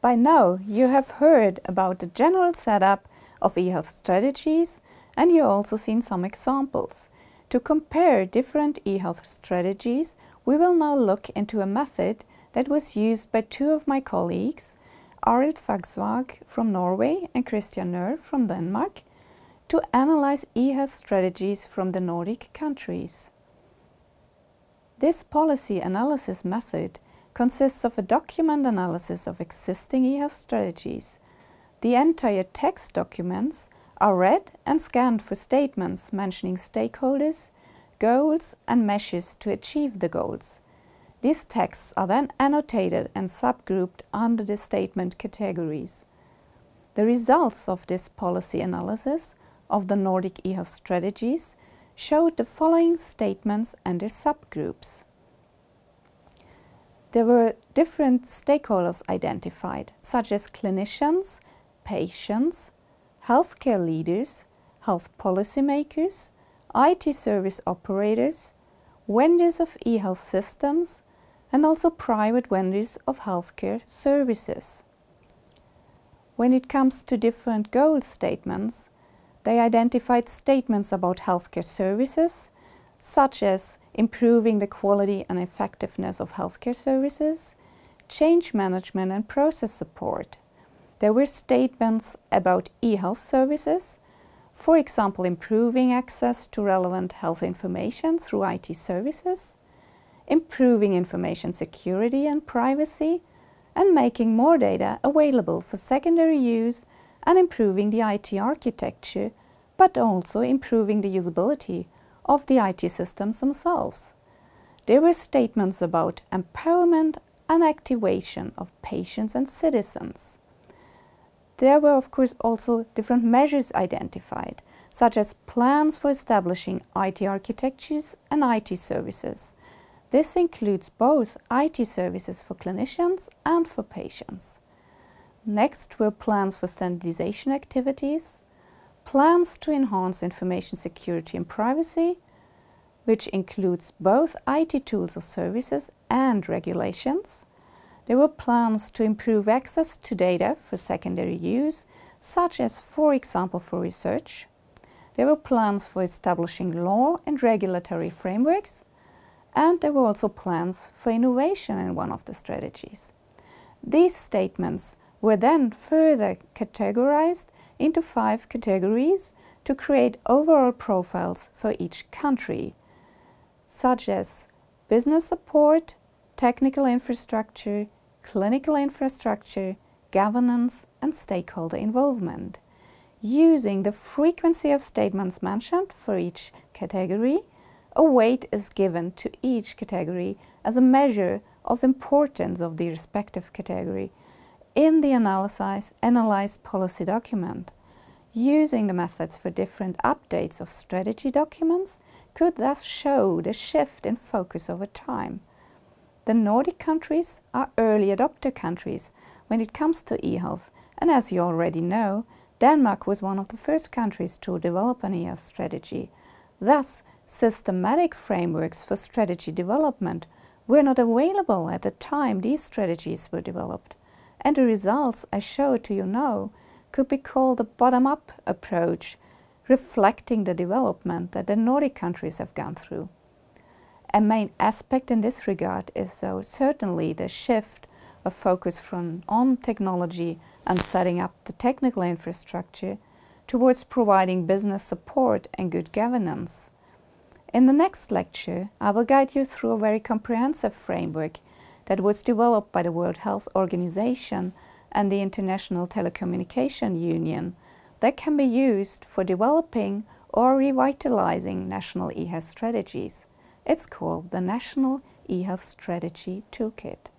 By now you have heard about the general setup of e-health strategies, and you've also seen some examples. To compare different e-health strategies, we will now look into a method that was used by two of my colleagues, Arild Fagsvag from Norway and Christian Nøhr from Denmark, to analyze e-health strategies from the Nordic countries. This policy analysis method consists of a document analysis of existing e-health strategies. The entire text documents are read and scanned for statements mentioning stakeholders, goals and measures to achieve the goals. These texts are then annotated and subgrouped under the statement categories. The results of this policy analysis of the Nordic e-health strategies showed the following statements and their subgroups. There were different stakeholders identified, such as clinicians, patients, healthcare leaders, health policymakers, IT service operators, vendors of e-health systems, and also private vendors of healthcare services. When it comes to different goal statements, they identified statements about healthcare services, such as improving the quality and effectiveness of healthcare services, change management and process support. There were statements about e-health services, for example, improving access to relevant health information through IT services, improving information security and privacy, and making more data available for secondary use and improving the IT architecture, but also improving the usability of the IT systems themselves. There were statements about empowerment and activation of patients and citizens. There were, of course, also different measures identified, such as plans for establishing IT architectures and IT services. This includes both IT services for clinicians and for patients. Next were plans for standardization activities, plans to enhance information security and privacy, which includes both IT tools or services and regulations. There were plans to improve access to data for secondary use, such as, for example, for research. There were plans for establishing law and regulatory frameworks, and there were also plans for innovation in one of the strategies. These statements were then further categorized into 5 categories to create overall profiles for each country, such as business support, technical infrastructure, clinical infrastructure, governance, and stakeholder involvement. Using the frequency of statements mentioned for each category, a weight is given to each category as a measure of importance of the respective category in the analyzed policy document. Using the methods for different updates of strategy documents could thus show the shift in focus over time. The Nordic countries are early adopter countries when it comes to e-health, and as you already know, Denmark was one of the first countries to develop an e-health strategy. Thus, systematic frameworks for strategy development were not available at the time these strategies were developed, and the results I showed to you now could be called a bottom-up approach, reflecting the development that the Nordic countries have gone through. A main aspect in this regard is certainly the shift of focus from on technology and setting up the technical infrastructure towards providing business support and good governance. In the next lecture, I will guide you through a very comprehensive framework that was developed by the World Health Organization and the International Telecommunication Union that can be used for developing or revitalizing national e-health strategies. It's called the National e-health Strategy Toolkit.